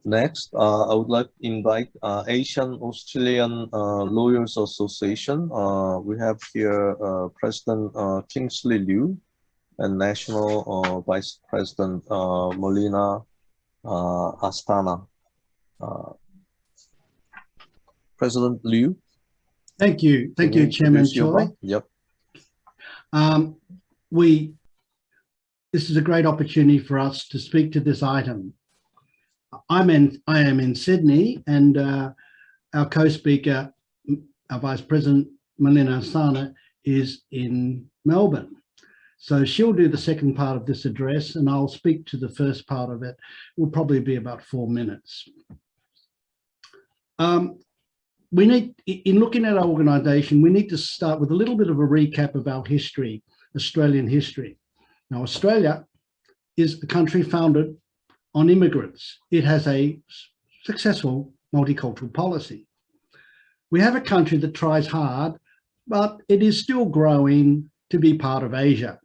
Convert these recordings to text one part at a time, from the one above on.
Next, I would like to invite Asian Australian Lawyers Association. We have here President Kingsley Liu and National Vice President Molina Asthana. President Liu. Thank you, Chairman Choi. Yep. This is a great opportunity for us to speak to this item. I am in Sydney, and our co-speaker, our Vice President Molina Asthana, is in Melbourne. So she'll do the second part of this address, and I'll speak to the first part of it. It will probably be about 4 minutes. We need, in looking at our organisation, we need to start with a little bit of a recap of our history, Australian history. Now, Australia is a country founded on immigrants. It has a successful multicultural policy. We have a country that tries hard, but it is still growing to be part of Asia.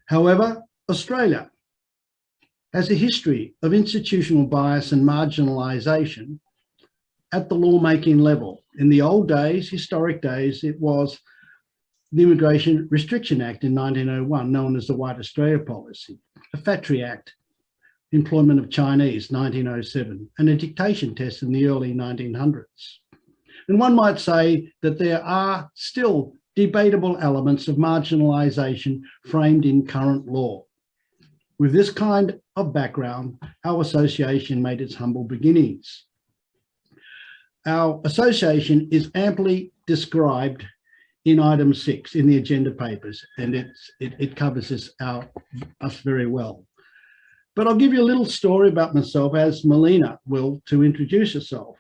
However, Australia has a history of institutional bias and marginalisation at the lawmaking level. In the old days, historic days, it was the Immigration Restriction Act in 1901, known as the White Australia Policy, a Factory Act, employment of Chinese, 1907, and a dictation test in the early 1900s. And one might say that there are still debatable elements of marginalisation framed in current law. With this kind of background, our association made its humble beginnings. Our association is amply described in item 6 in the agenda papers, and it covers us very well. But I'll give you a little story about myself, as Molina will, to introduce herself.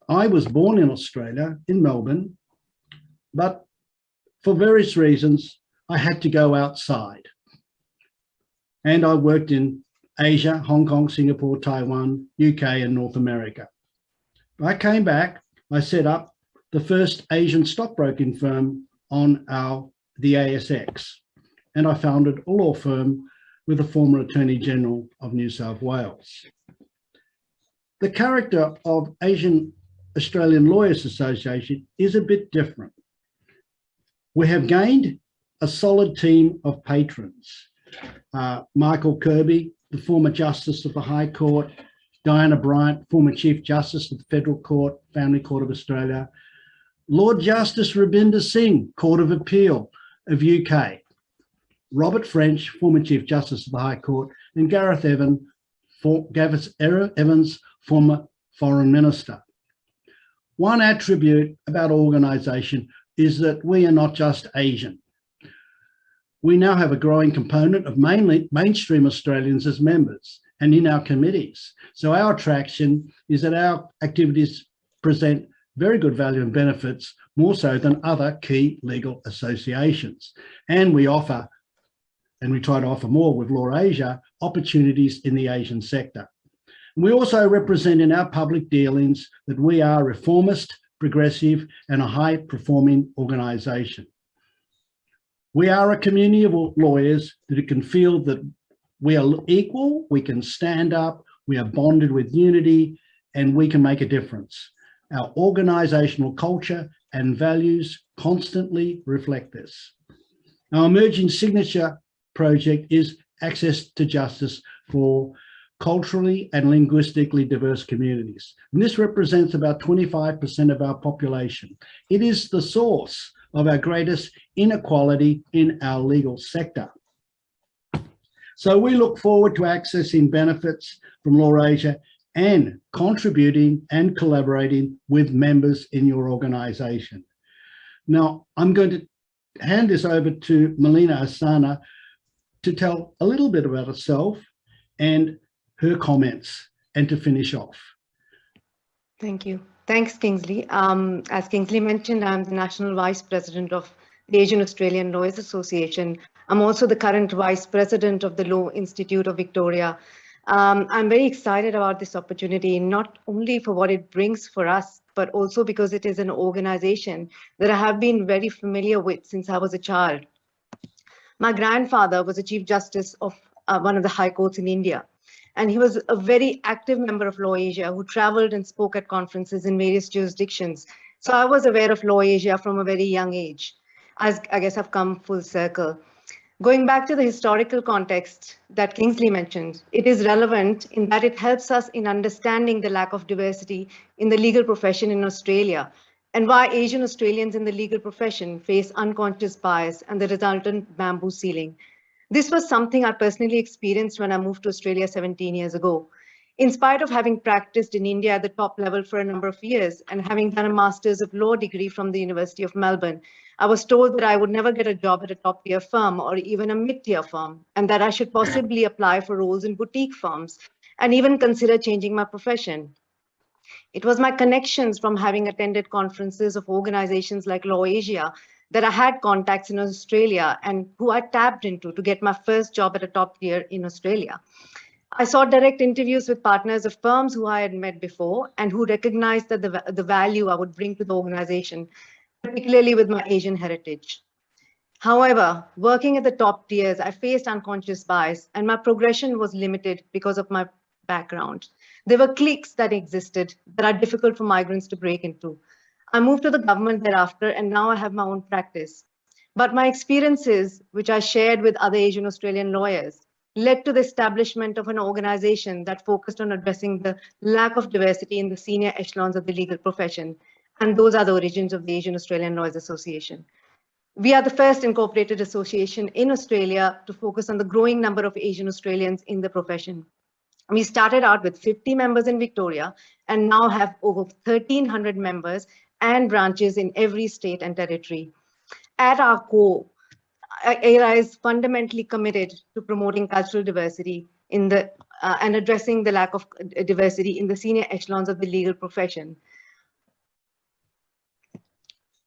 I was born in Australia, in Melbourne, but for various reasons, I had to go outside. And I worked in Asia, Hong Kong, Singapore, Taiwan, UK, and North America. I came back, I set up the first Asian stockbroking firm on the ASX, and I founded a law firm with the former Attorney General of New South Wales. The character of Asian Australian Lawyers Association is a bit different. We have gained a solid team of patrons. Michael Kirby, the former Justice of the High Court, Diana Bryant, former Chief Justice of the Federal Court, Family Court of Australia, Lord Justice Rabinder Singh, Court of Appeal of UK, Robert French, former Chief Justice of the High Court, and Gareth Evans, former Foreign Minister. One attribute about organisation is that we are not just Asian. We now have a growing component of mainstream Australians as members and in our committees. So our attraction is that our activities present very good value and benefits, more so than other key legal associations. And we offer, and we try to offer more with LAWASIA, opportunities in the Asian sector. And we also represent in our public dealings that we are reformist, progressive, and a high-performing organisation. We are a community of lawyers that can feel that we are equal, we can stand up, we are bonded with unity, and we can make a difference. Our organisational culture and values constantly reflect this. Our emerging signature project is access to justice for culturally and linguistically diverse communities. And this represents about 25% of our population. It is the source of our greatest inequality in our legal sector. So we look forward to accessing benefits from LAWASIA and contributing and collaborating with members in your organisation. Now, I'm going to hand this over to Molina Asthana to tell a little bit about herself and her comments, and to finish off. Thank you. Thanks, Kingsley. As Kingsley mentioned, I'm the National Vice President of the Asian Australian Lawyers Association. I'm also the current Vice President of the Law Institute of Victoria. I'm very excited about this opportunity, not only for what it brings for us, but also because it is an organization that I have been very familiar with since I was a child. My grandfather was a Chief Justice of one of the high courts in India. And he was a very active member of LAWASIA who traveled and spoke at conferences in various jurisdictions. So I was aware of LAWASIA from a very young age. I guess I've come full circle. Going back to the historical context that Kingsley mentioned, it is relevant in that it helps us in understanding the lack of diversity in the legal profession in Australia and why Asian Australians in the legal profession face unconscious bias and the resultant bamboo ceiling. This was something I personally experienced when I moved to Australia 17 years ago. In spite of having practiced in India at the top level for a number of years and having done a Master's of Law degree from the University of Melbourne, I was told that I would never get a job at a top-tier firm or even a mid-tier firm, and that I should possibly apply for roles in boutique firms and even consider changing my profession. It was my connections from having attended conferences of organizations like LAWASIA that I had contacts in Australia and who I tapped into to get my first job at a top tier in Australia. I saw direct interviews with partners of firms who I had met before and who recognized that the value I would bring to the organization, particularly with my Asian heritage. However, working at the top tiers, I faced unconscious bias and my progression was limited because of my background. There were cliques that existed that are difficult for migrants to break into. I moved to the government thereafter and now I have my own practice. But my experiences, which I shared with other Asian Australian lawyers, led to the establishment of an organization that focused on addressing the lack of diversity in the senior echelons of the legal profession. And those are the origins of the Asian Australian Lawyers Association. We are the first incorporated association in Australia to focus on the growing number of Asian Australians in the profession. We started out with 50 members in Victoria and now have over 1,300 members and branches in every state and territory. At our core, AALA is fundamentally committed to promoting cultural diversity in the and addressing the lack of diversity in the senior echelons of the legal profession.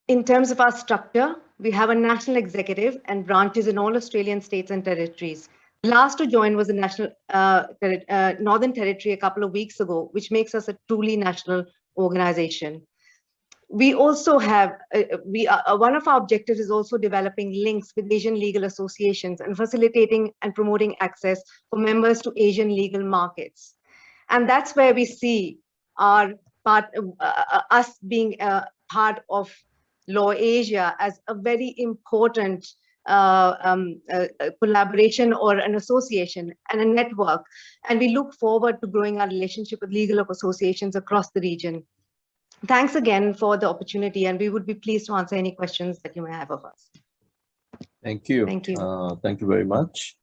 In terms of our structure, we have a national executive and branches in all Australian states and territories. The last to join was the National Northern Territory a couple of weeks ago, which makes us a truly national organization. We also have, one of our objectives is also developing links with Asian legal associations and facilitating and promoting access for members to Asian legal markets. And that's where we see our us being a part of LAWASIA as a very important collaboration or an association and a network. And we look forward to growing our relationship with legal associations across the region. Thanks again for the opportunity, and we would be pleased to answer any questions that you may have of us. Thank you. Thank you. Thank you very much.